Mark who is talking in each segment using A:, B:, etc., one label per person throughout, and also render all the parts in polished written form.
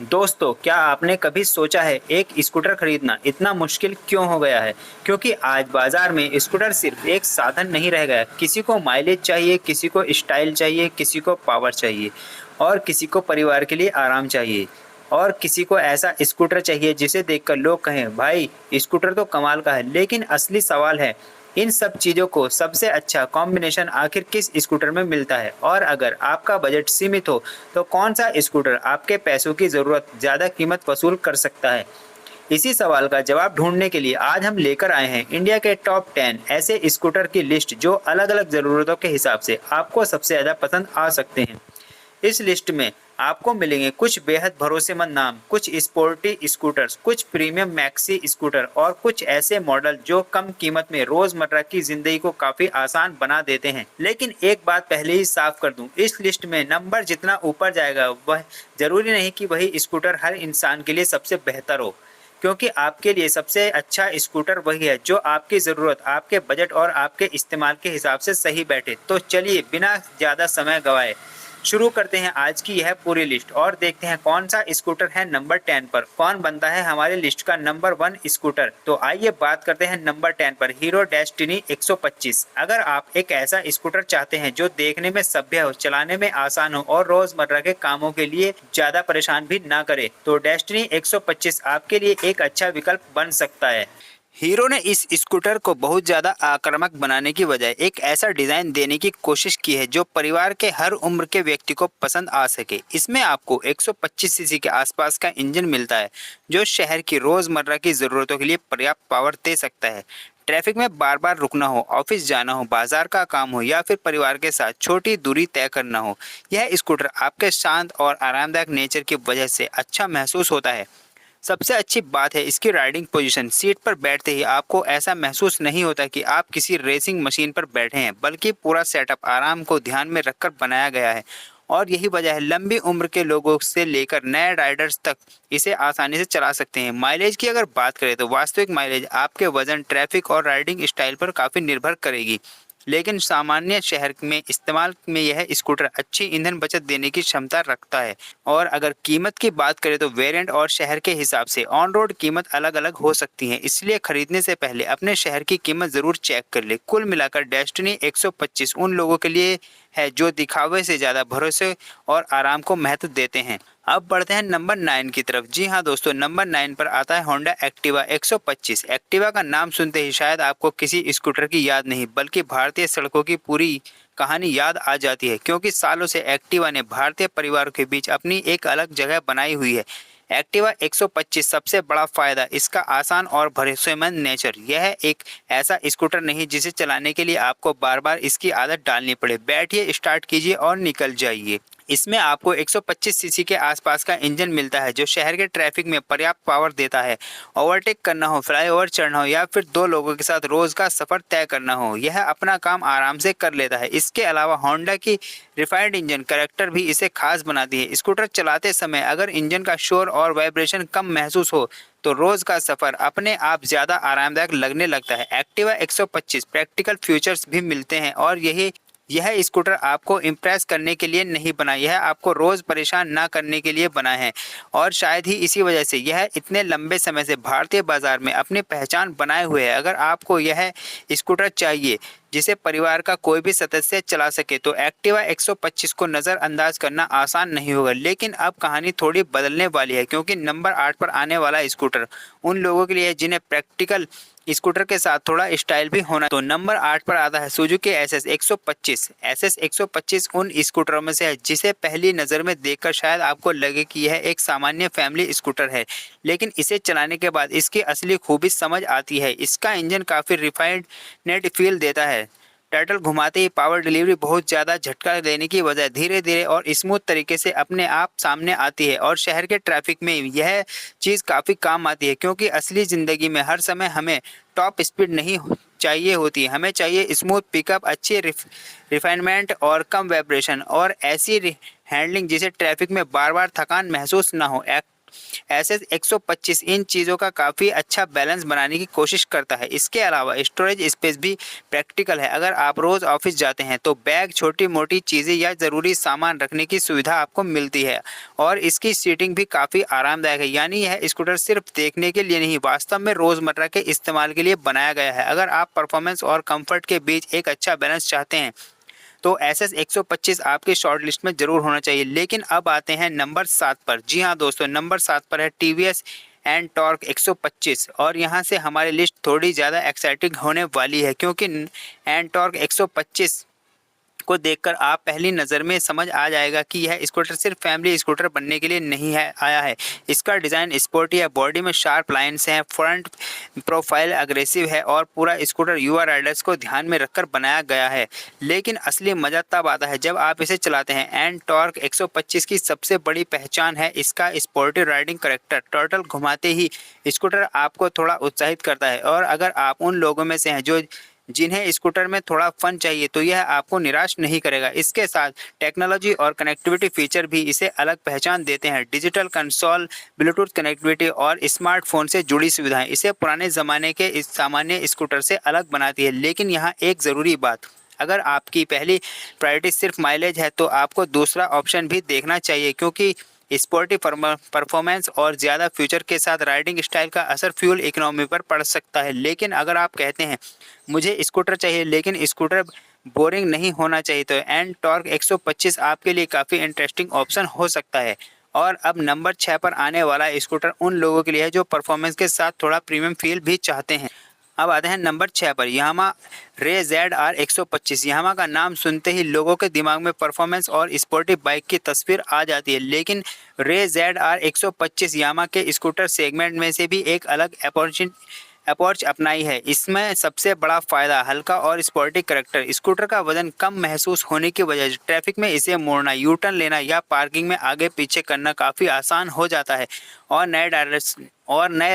A: दोस्तों, क्या आपने कभी सोचा है एक स्कूटर खरीदना इतना मुश्किल क्यों हो गया है? क्योंकि आज बाजार में स्कूटर सिर्फ एक साधन नहीं रह गया। किसी को माइलेज चाहिए, किसी को स्टाइल चाहिए, किसी को पावर चाहिए और किसी को परिवार के लिए आराम चाहिए और किसी को ऐसा स्कूटर चाहिए जिसे देखकर लोग कहें, भाई स्कूटर तो कमाल का है। लेकिन असली सवाल है, इन सब चीज़ों को सबसे अच्छा कॉम्बिनेशन आखिर किस स्कूटर में मिलता है? और अगर आपका बजट सीमित हो तो कौन सा स्कूटर आपके पैसों की ज़रूरत ज़्यादा कीमत वसूल कर सकता है? इसी सवाल का जवाब ढूंढने के लिए आज हम लेकर आए हैं इंडिया के टॉप 10 ऐसे स्कूटर की लिस्ट जो अलग अलग ज़रूरतों के हिसाब से आपको सबसे ज़्यादा पसंद आ सकते हैं। इस लिस्ट में आपको मिलेंगे कुछ बेहद भरोसेमंद नाम, कुछ स्पोर्टी स्कूटर्स, कुछ प्रीमियम मैक्सी स्कूटर और कुछ ऐसे मॉडल जो कम कीमत में रोजमर्रा की जिंदगी को काफी आसान बना देते हैं। लेकिन एक बात पहले ही साफ कर दूं, इस लिस्ट में नंबर जितना ऊपर जाएगा वह जरूरी नहीं कि वही स्कूटर हर इंसान के लिए सबसे बेहतर हो, क्योंकि आपके लिए सबसे अच्छा स्कूटर वही है जो आपकी ज़रूरत, आपके बजट और आपके इस्तेमाल के हिसाब से सही बैठे। तो चलिए बिना ज़्यादा समय गवाए शुरू करते हैं आज की यह पूरी लिस्ट और देखते हैं कौन सा स्कूटर है नंबर 10 पर, कौन बनता है हमारी लिस्ट का नंबर 1 स्कूटर। तो आइए बात करते हैं नंबर 10 पर, हीरो डेस्टिनी 125। अगर आप एक ऐसा स्कूटर चाहते हैं जो देखने में सभ्य हो, चलाने में आसान हो और रोजमर्रा के कामों के लिए ज्यादा परेशान भी ना करे, तो डेस्टिनी 125 आपके लिए एक अच्छा विकल्प बन सकता है। हीरो ने इस स्कूटर को बहुत ज़्यादा आक्रामक बनाने की बजाय एक ऐसा डिज़ाइन देने की कोशिश की है जो परिवार के हर उम्र के व्यक्ति को पसंद आ सके। इसमें आपको 125 सीसी के आसपास का इंजन मिलता है जो शहर की रोज़मर्रा की ज़रूरतों के लिए पर्याप्त पावर दे सकता है। ट्रैफिक में बार बार रुकना हो, ऑफिस जाना हो, बाजार का काम हो या फिर परिवार के साथ छोटी दूरी तय करना हो, यह स्कूटर आपके शांत और आरामदायक नेचर की वजह से अच्छा महसूस होता है। सबसे अच्छी बात है इसकी राइडिंग पोजीशन। सीट पर बैठते ही आपको ऐसा महसूस नहीं होता कि आप किसी रेसिंग मशीन पर बैठे हैं, बल्कि पूरा सेटअप आराम को ध्यान में रखकर बनाया गया है और यही वजह है लंबी उम्र के लोगों से लेकर नए राइडर्स तक इसे आसानी से चला सकते हैं। माइलेज की अगर बात करें तो वास्तविक माइलेज आपके वजन, ट्रैफिक और राइडिंग स्टाइल पर काफ़ी निर्भर करेगी, लेकिन सामान्य शहर में इस्तेमाल में यह स्कूटर अच्छी ईंधन बचत देने की क्षमता रखता है। और अगर कीमत की बात करें तो वेरिएंट और शहर के हिसाब से ऑन रोड कीमत अलग अलग हो सकती है, इसलिए खरीदने से पहले अपने शहर की कीमत ज़रूर चेक कर ले। कुल मिलाकर डेस्टिनी 125 उन लोगों के लिए है जो दिखावे से ज़्यादा भरोसे और आराम को महत्व देते हैं। अब बढ़ते हैं नंबर 9 की तरफ। जी हाँ दोस्तों, नंबर 9 पर आता है होंडा एक्टिवा 125। एक्टिवा का नाम सुनते ही शायद आपको किसी स्कूटर की याद नहीं बल्कि भारतीय सड़कों की पूरी कहानी याद आ जाती है, क्योंकि सालों से एक्टिवा ने भारतीय परिवारों के बीच अपनी एक अलग जगह बनाई हुई है। एक्टिवा 125 सबसे बड़ा फायदा इसका आसान और भरोसेमंद नेचर। यह एक ऐसा स्कूटर नहीं जिसे चलाने के लिए आपको बार बार इसकी आदत डालनी पड़े। बैठिए, स्टार्ट कीजिए और निकल जाइए। इसमें आपको 125 सीसी के आसपास का इंजन मिलता है जो शहर के ट्रैफिक में पर्याप्त पावर देता है। ओवरटेक करना हो, फ्लाईओवर चढ़ना हो या फिर दो लोगों के साथ रोज का सफर तय करना हो, यह अपना काम आराम से कर लेता है। इसके अलावा होंडा की रिफाइंड इंजन कैरेक्टर भी इसे खास बनाती है। स्कूटर चलाते समय अगर इंजन का शोर और वाइब्रेशन कम महसूस हो तो रोज का सफर अपने आप ज्यादा आरामदायक लगने लगता है। एक्टिवा 125 प्रैक्टिकल फीचर्स भी मिलते हैं और यह स्कूटर आपको इम्प्रेस करने के लिए नहीं बना, यह आपको रोज़ परेशान ना करने के लिए बना है और शायद ही इसी वजह से यह इतने लंबे समय से भारतीय बाजार में अपनी पहचान बनाए हुए है। अगर आपको यह स्कूटर चाहिए जिसे परिवार का कोई भी सदस्य चला सके तो एक्टिवा 125 को नज़रअंदाज करना आसान नहीं होगा। लेकिन अब कहानी थोड़ी बदलने वाली है, क्योंकि नंबर 8 पर आने वाला स्कूटर उन लोगों के लिए है जिन्हें प्रैक्टिकल स्कूटर के साथ थोड़ा स्टाइल भी होना। तो नंबर 8 पर आता है सुजुकी एसएस 125। एसएस 125 उन स्कूटरों में से है जिसे पहली नज़र में देखकर शायद आपको लगे कि यह एक सामान्य फैमिली स्कूटर है, लेकिन इसे चलाने के बाद इसकी असली खूबी समझ आती है। इसका इंजन काफ़ी रिफाइंड नेट फील देता है। टर्टल घुमाते ही पावर डिलीवरी बहुत ज़्यादा झटका देने की बजाय धीरे धीरे और स्मूथ तरीके से अपने आप सामने आती है और शहर के ट्रैफिक में यह चीज़ काफ़ी काम आती है, क्योंकि असली ज़िंदगी में हर समय हमें टॉप स्पीड नहीं चाहिए होती। हमें चाहिए स्मूथ पिकअप, अच्छी रिफाइनमेंट और कम वाइब्रेशन और ऐसी हैंडलिंग जिसे ट्रैफिक में बार बार थकान महसूस ना हो। एसएस 125 इन चीज़ों का काफ़ी अच्छा बैलेंस बनाने की कोशिश करता है। इसके अलावा स्टोरेज स्पेस भी प्रैक्टिकल है। अगर आप रोज़ ऑफिस जाते हैं तो बैग, छोटी मोटी चीज़ें या ज़रूरी सामान रखने की सुविधा आपको मिलती है और इसकी सीटिंग भी काफ़ी आरामदायक है। यानी यह स्कूटर सिर्फ देखने के लिए नहीं, वास्तव में रोज़मर्रा के इस्तेमाल के लिए बनाया गया है। अगर आप परफॉर्मेंस और कंफर्ट के बीच एक अच्छा बैलेंस चाहते हैं तो एसएस 125 आपकी शॉर्ट लिस्ट में जरूर होना चाहिए। लेकिन अब आते हैं नंबर 7 पर। जी हाँ दोस्तों, नंबर 7 पर है टीवीएस एंड टॉर्क 125 और यहाँ से हमारी लिस्ट थोड़ी ज़्यादा एक्साइटिंग होने वाली है, क्योंकि एंड टॉर्क 125 को देखकर आप पहली नज़र में समझ आ जाएगा कि यह स्कूटर सिर्फ फैमिली स्कूटर बनने के लिए नहीं है आया है। इसका डिज़ाइन स्पोर्टी है, बॉडी में शार्प लाइंस हैं, फ्रंट प्रोफाइल अग्रेसिव है और पूरा स्कूटर युवा राइडर्स को ध्यान में रखकर बनाया गया है। लेकिन असली मज़ा तब आता है जब आप इसे चलाते हैं। एंड टॉर्क 125 की सबसे बड़ी पहचान है इसका स्पोर्टी राइडिंग करेक्टर। टर्टल घुमाते ही स्कूटर आपको थोड़ा उत्साहित करता है और अगर आप उन लोगों में से हैं जो जिन्हें स्कूटर में थोड़ा फन चाहिए तो यह आपको निराश नहीं करेगा। इसके साथ टेक्नोलॉजी और कनेक्टिविटी फीचर भी इसे अलग पहचान देते हैं। डिजिटल कंसोल, ब्लूटूथ कनेक्टिविटी और स्मार्टफोन से जुड़ी सुविधाएं इसे पुराने ज़माने के इस सामान्य स्कूटर से अलग बनाती है। लेकिन यहाँ एक ज़रूरी बात, अगर आपकी पहली प्रायोरिटी सिर्फ माइलेज है तो आपको दूसरा ऑप्शन भी देखना चाहिए, क्योंकि स्पोर्टी परफॉर्मेंस और ज़्यादा फ्यूचर के साथ राइडिंग स्टाइल का असर फ्यूल इकोनॉमी पर पड़ सकता है। लेकिन अगर आप कहते हैं मुझे स्कूटर चाहिए लेकिन स्कूटर बोरिंग नहीं होना चाहिए, तो एंड टॉर्क 125 आपके लिए काफ़ी इंटरेस्टिंग ऑप्शन हो सकता है। और अब नंबर 6 पर आने वाला स्कूटर उन लोगों के लिए है जो परफॉर्मेंस के साथ थोड़ा प्रीमियम फील भी चाहते हैं। अब आते हैं नंबर 6 पर, यामा रे ZR 125। यामा का नाम सुनते ही लोगों के दिमाग में परफॉर्मेंस और स्पोर्टी बाइक की तस्वीर आ जाती है, लेकिन रे ZR 125 यामा के स्कूटर सेगमेंट में से भी एक अलग अप्रोच अपनाई है। इसमें सबसे बड़ा फ़ायदा हल्का और स्पोर्टी करेक्टर। स्कूटर का वजन कम महसूस होने की वजह से ट्रैफिक में इसे मोड़ना, यू टर्न लेना या पार्किंग में आगे पीछे करना काफ़ी आसान हो जाता है और नए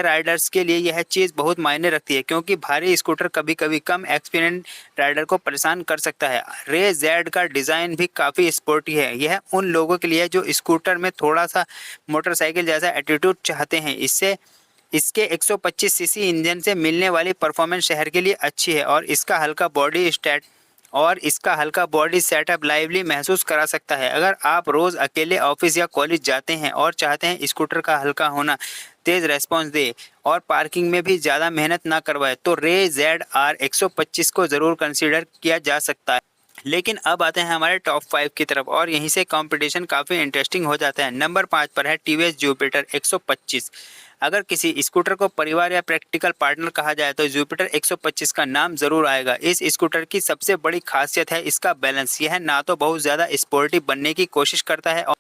A: राइडर्स के लिए यह चीज़ बहुत मायने रखती है, क्योंकि भारी स्कूटर कभी कभी कम एक्सपीरियंस राइडर को परेशान कर सकता है। रे जेड का डिज़ाइन भी काफ़ी स्पोर्टी है। यह उन लोगों के लिए जो स्कूटर में थोड़ा सा मोटरसाइकिल जैसा एटीट्यूड चाहते हैं। इसके 125 सीसी इंजन से मिलने वाली परफॉर्मेंस शहर के लिए अच्छी है और इसका हल्का बॉडी सेटअप लाइवली महसूस करा सकता है। अगर आप रोज़ अकेले ऑफिस या कॉलेज जाते हैं और चाहते हैं स्कूटर का हल्का होना तेज़ रेस्पॉन्स दे और पार्किंग में भी ज़्यादा मेहनत ना करवाए, तो रे ZR 125 को ज़रूर कंसीडर किया जा सकता है। लेकिन अब आते हैं हमारे टॉप 5 की तरफ और यहीं से कंपटीशन काफ़ी इंटरेस्टिंग हो जाता है। नंबर 5 पर है टीवीएस जुपिटर 125। अगर किसी स्कूटर को परिवार या प्रैक्टिकल पार्टनर कहा जाए तो जुपिटर 125 का नाम जरूर आएगा। इस स्कूटर की सबसे बड़ी खासियत है इसका बैलेंस। यह ना तो बहुत ज़्यादा स्पोर्टी बनने की कोशिश करता है और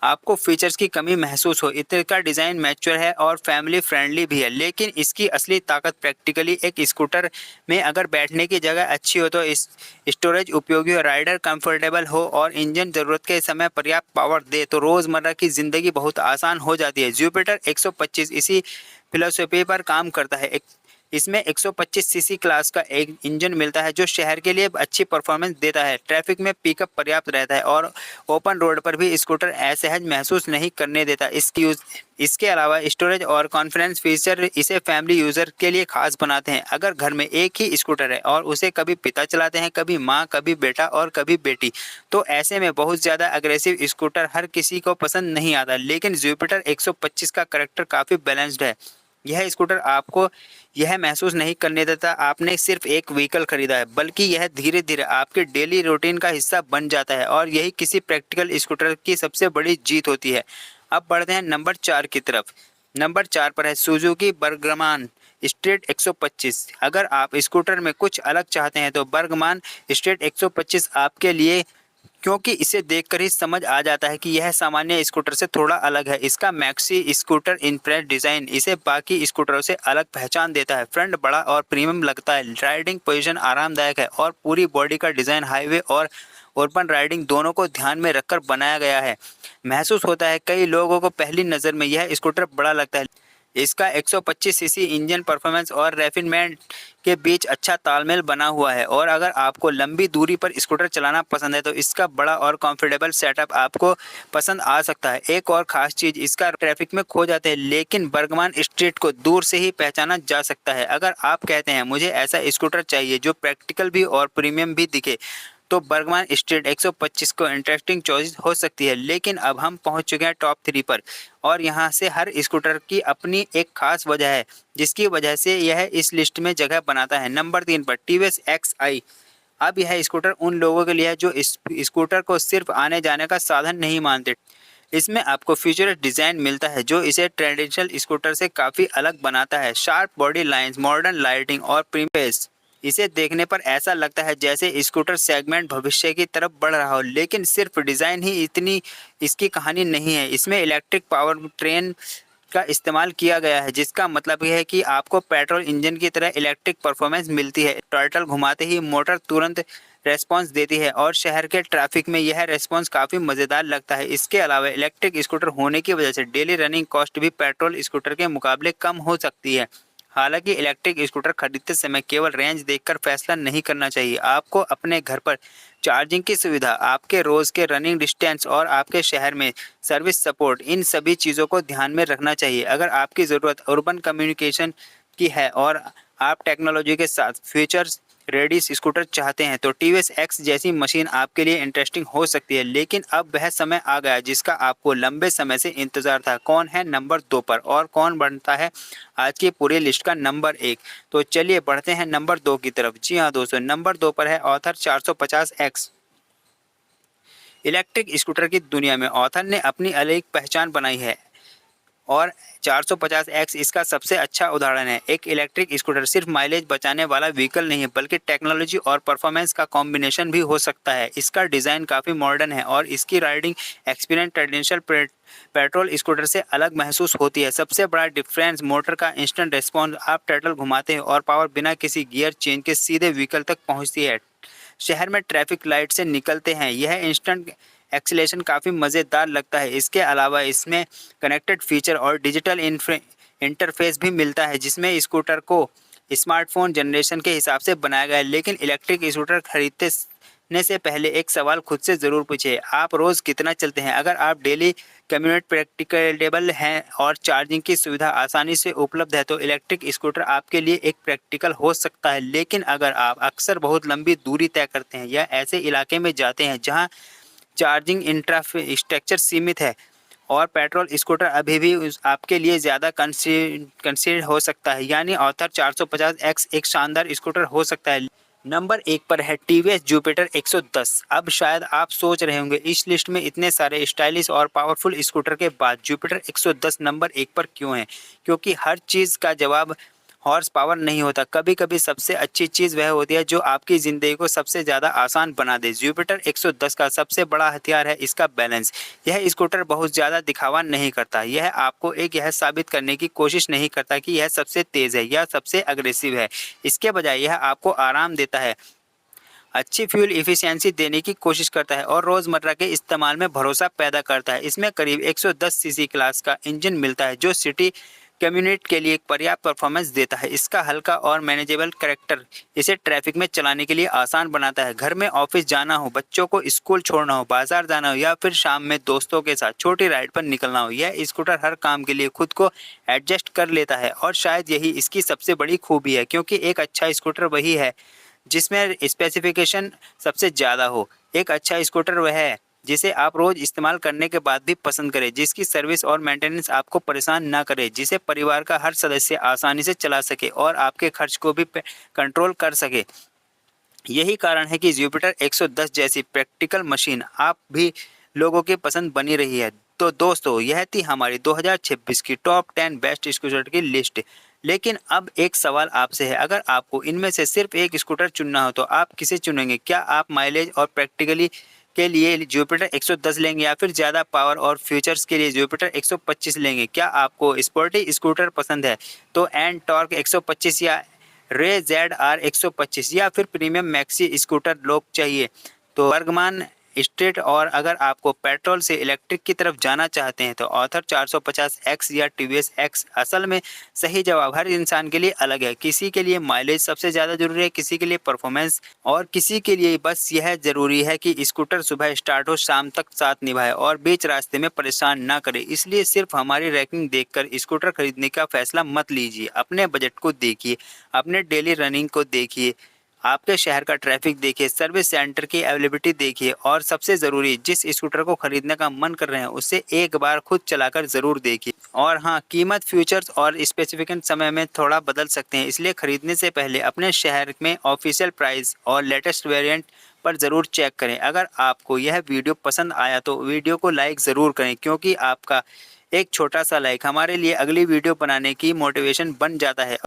A: आपको फीचर्स की कमी महसूस हो। इसका डिज़ाइन मैच्योर है और फैमिली फ्रेंडली भी है, लेकिन इसकी असली ताकत प्रैक्टिकली एक स्कूटर में अगर बैठने की जगह अच्छी हो तो इस स्टोरेज उपयोगी हो, राइडर कंफर्टेबल हो और इंजन ज़रूरत के समय पर्याप्त पावर दे तो रोज़मर्रा की ज़िंदगी बहुत आसान हो जाती है। जुपिटर 125 इसी फिलोसफी पर काम करता है। इसमें 125 सीसी क्लास का एक इंजन मिलता है जो शहर के लिए अच्छी परफॉर्मेंस देता है। ट्रैफिक में पिकअप पर्याप्त रहता है और ओपन रोड पर भी स्कूटर असहज महसूस नहीं करने देता। इसके अलावा स्टोरेज और कॉन्फिडेंस फीचर इसे फैमिली यूज़र के लिए खास बनाते हैं। अगर घर में एक ही स्कूटर है और उसे कभी पिता चलाते हैं, कभी माँ, कभी बेटा और कभी बेटी, तो ऐसे में बहुत ज़्यादा अग्रेसिव स्कूटर हर किसी को पसंद नहीं आता। लेकिन जुपिटर 125 का करैक्टर काफ़ी बैलेंस्ड है। यह स्कूटर आपको यह महसूस नहीं करने देता आपने सिर्फ एक व्हीकल खरीदा है, बल्कि यह धीरे धीरे आपके डेली रूटीन का हिस्सा बन जाता है और यही किसी प्रैक्टिकल स्कूटर की सबसे बड़ी जीत होती है। अब बढ़ते हैं नंबर 4 की तरफ। नंबर 4 पर है सुजुकी बर्गमान स्ट्रीट 125। अगर आप स्कूटर में कुछ अलग चाहते हैं तो बर्गमान स्ट्रीट 125 आपके लिए, क्योंकि इसे देखकर ही समझ आ जाता है कि यह सामान्य स्कूटर से थोड़ा अलग है। इसका मैक्सी स्कूटर इम्प्रेस डिज़ाइन इसे बाकी स्कूटरों से अलग पहचान देता है। फ्रंट बड़ा और प्रीमियम लगता है, राइडिंग पोजीशन आरामदायक है और पूरी बॉडी का डिज़ाइन हाईवे और ओपन राइडिंग दोनों को ध्यान में रखकर बनाया गया है। महसूस होता है कई लोगों को पहली नज़र में यह स्कूटर बड़ा लगता है, इसका 125 सीसी इंजन परफॉर्मेंस और रैफिनमेंट के बीच अच्छा तालमेल बना हुआ है। और अगर आपको लंबी दूरी पर स्कूटर चलाना पसंद है तो इसका बड़ा और कंफर्टेबल सेटअप आपको पसंद आ सकता है। एक और ख़ास चीज़, इसका ट्रैफिक में खो जाते हैं लेकिन बर्गमान स्ट्रीट को दूर से ही पहचाना जा सकता है। अगर आप कहते हैं मुझे ऐसा स्कूटर चाहिए जो प्रैक्टिकल भी और प्रीमियम भी दिखे, तो बर्गमान स्ट्रीट 125 को इंटरेस्टिंग चॉइस हो सकती है। लेकिन अब हम पहुंच चुके हैं टॉप 3 पर, और यहां से हर स्कूटर की अपनी एक खास वजह है जिसकी वजह से यह इस लिस्ट में जगह बनाता है। नंबर 3 पर टीवीएस XI। अब यह स्कूटर उन लोगों के लिए है जो इस स्कूटर को सिर्फ आने जाने का साधन नहीं मानते। इसमें आपको फ्यूचरिस्ट डिज़ाइन मिलता है जो इसे ट्रेडिशनल स्कूटर से काफ़ी अलग बनाता है। Sharp body lines, modern lighting और प्रीमियम, इसे देखने पर ऐसा लगता है जैसे स्कूटर सेगमेंट भविष्य की तरफ बढ़ रहा हो। लेकिन सिर्फ डिज़ाइन ही इतनी इसकी कहानी नहीं है। इसमें इलेक्ट्रिक पावर ट्रेन का इस्तेमाल किया गया है जिसका मतलब यह है कि आपको पेट्रोल इंजन की तरह इलेक्ट्रिक परफॉर्मेंस मिलती है। टर्टल घुमाते ही मोटर तुरंत रेस्पॉन्स देती है और शहर के ट्रैफिक में यह रेस्पॉन्स काफ़ी मज़ेदार लगता है। इसके अलावा इलेक्ट्रिक स्कूटर होने की वजह से डेली रनिंग कॉस्ट भी पेट्रोल स्कूटर के मुकाबले कम हो सकती है। हालांकि इलेक्ट्रिक स्कूटर खरीदते समय केवल रेंज देखकर फैसला नहीं करना चाहिए। आपको अपने घर पर चार्जिंग की सुविधा, आपके रोज़ के रनिंग डिस्टेंस और आपके शहर में सर्विस सपोर्ट, इन सभी चीज़ों को ध्यान में रखना चाहिए। अगर आपकी ज़रूरत अर्बन कम्युनिकेशन की है और आप टेक्नोलॉजी के साथ फीचर्स रेडी स्कूटर चाहते हैं तो टीवीएस एक्स जैसी मशीन आपके लिए इंटरेस्टिंग हो सकती है। लेकिन अब वह समय आ गया जिसका आपको लंबे समय से इंतजार था। कौन है नंबर 2 पर और कौन बनता है आज की पूरी लिस्ट का नंबर 1? तो चलिए बढ़ते हैं नंबर 2 की तरफ। जी हाँ दोस्तों, नंबर 2 पर है ऑथर 450X। इलेक्ट्रिक स्कूटर की दुनिया में ऑथर ने अपनी अलग पहचान बनाई है और 450X इसका सबसे अच्छा उदाहरण है। एक इलेक्ट्रिक स्कूटर सिर्फ माइलेज बचाने वाला व्हीकल नहीं है बल्कि टेक्नोलॉजी और परफॉर्मेंस का कॉम्बिनेशन भी हो सकता है। इसका डिज़ाइन काफ़ी मॉडर्न है और इसकी riding experience traditional petrol scooter से अलग महसूस होती है। सबसे बड़ा डिफरेंस मोटर का इंस्टेंट रिस्पॉन्स। आप पेडल घुमाते हैं और पावर बिना किसी गियर चेंज के सीधे व्हीकल तक पहुंचती है। शहर में ट्रैफिक लाइट से निकलते हैं यह इंस्टेंट एक्सीलरेशन काफ़ी मज़ेदार लगता है। इसके अलावा इसमें कनेक्टेड फीचर और डिजिटल इंटरफेस भी मिलता है जिसमें स्कूटर को स्मार्टफोन जनरेशन के हिसाब से बनाया गया है। लेकिन इलेक्ट्रिक स्कूटर खरीदने से पहले एक सवाल खुद से ज़रूर पूछिए, आप रोज़ कितना चलते हैं? अगर आप डेली कम्यूट प्रैक्टिकेबल हैं और चार्जिंग की सुविधा आसानी से उपलब्ध है तो इलेक्ट्रिक स्कूटर आपके लिए एक प्रैक्टिकल हो सकता है। लेकिन अगर आप अक्सर बहुत लंबी दूरी तय करते हैं या ऐसे इलाके में जाते हैं जहां चार्जिंग इंफ्रास्ट्रक्चर सीमित है और पेट्रोल स्कूटर अभी भी आपके लिए ज़्यादा कंसीडर हो सकता है, यानी ऑथर 450X एक शानदार स्कूटर हो सकता है। नंबर 1 पर है टीवीएस जुपिटर 110। अब शायद आप सोच रहे होंगे इस लिस्ट में इतने सारे स्टाइलिश और पावरफुल स्कूटर के बाद जुपिटर 110 नंबर 1 पर क्यों है? क्योंकि हर चीज़ का जवाब हॉर्स पावर नहीं होता। कभी कभी सबसे अच्छी चीज़ वह होती है जो आपकी ज़िंदगी को सबसे ज़्यादा आसान बना दे। जुपिटर 110 का सबसे बड़ा हथियार है इसका बैलेंस। यह स्कूटर बहुत ज़्यादा दिखावा नहीं करता। यह आपको यह साबित करने की कोशिश नहीं करता कि यह सबसे तेज़ है या सबसे अग्रेसिव है। इसके बजाय यह आपको आराम देता है, अच्छी फ्यूल इफिशियंसी देने की कोशिश करता है और रोज़मर्रा के इस्तेमाल में भरोसा पैदा करता है। इसमें करीब 110 सीसी क्लास का इंजन मिलता है जो सिटी कम्यूनिट के लिए एक पर्याप्त परफॉर्मेंस देता है। इसका हल्का और मैनेजेबल कैरेक्टर इसे ट्रैफिक में चलाने के लिए आसान बनाता है। घर में ऑफिस जाना हो, बच्चों को स्कूल छोड़ना हो, बाजार जाना हो या फिर शाम में दोस्तों के साथ छोटी राइड पर निकलना हो, यह स्कूटर हर काम के लिए खुद को एडजस्ट कर लेता है। और शायद यही इसकी सबसे बड़ी खूबी है, क्योंकि एक अच्छा स्कूटर वही है जिसमें स्पेसिफिकेशन सबसे ज़्यादा हो। एक अच्छा स्कूटर वह है जिसे आप रोज़ इस्तेमाल करने के बाद भी पसंद करें, जिसकी सर्विस और मेंटेनेंस आपको परेशान ना करे, जिसे परिवार का हर सदस्य आसानी से चला सके और आपके खर्च को भी कंट्रोल कर सके। यही कारण है कि जुपिटर 110 जैसी प्रैक्टिकल मशीन आप भी लोगों की पसंद बनी रही है। तो दोस्तों, यह थी हमारी 2026 की टॉप 10 बेस्ट स्कूटर की लिस्ट। लेकिन अब एक सवाल आपसे है, अगर आपको इनमें से सिर्फ एक स्कूटर चुनना हो तो आप किसे चुनेंगे? क्या आप माइलेज और प्रैक्टिकली के लिए जुपिटर 110 लेंगे या फिर ज़्यादा पावर और फीचर्स के लिए जुपिटर 125 लेंगे? क्या आपको स्पोर्टी स्कूटर पसंद है तो एंड टॉर्क 125 या रे ZR 125 या फिर प्रीमियम मैक्सी स्कूटर लोग चाहिए तो बर्गमान स्ट्रेट, और अगर आपको पेट्रोल से इलेक्ट्रिक की तरफ जाना चाहते हैं तो ऑथर 450X या टीवीएस एक्स। असल में सही जवाब हर इंसान के लिए अलग है। किसी के लिए माइलेज सबसे ज़्यादा ज़रूरी है, किसी के लिए परफॉर्मेंस, और किसी के लिए बस यह ज़रूरी है कि स्कूटर सुबह स्टार्ट हो, शाम तक साथ निभाए और बीच रास्ते में परेशान ना करे। इसलिए सिर्फ हमारी रैंकिंग देखकर स्कूटर खरीदने का फैसला मत लीजिए। अपने बजट को देखिए, अपने डेली रनिंग को देखिए, आपके शहर का ट्रैफिक देखिए, सर्विस सेंटर की अवेलेबिलिटी देखिए, और सबसे ज़रूरी, जिस स्कूटर को खरीदने का मन कर रहे हैं उसे एक बार खुद चलाकर ज़रूर देखिए। और हाँ, कीमत, फीचर्स और स्पेसिफिकेशन समय में थोड़ा बदल सकते हैं, इसलिए खरीदने से पहले अपने शहर में ऑफिशियल प्राइस और लेटेस्ट वेरिएंट पर ज़रूर चेक करें। अगर आपको यह वीडियो पसंद आया तो वीडियो को लाइक ज़रूर करें, क्योंकि आपका एक छोटा सा लाइक हमारे लिए अगली वीडियो बनाने की मोटिवेशन बन जाता है।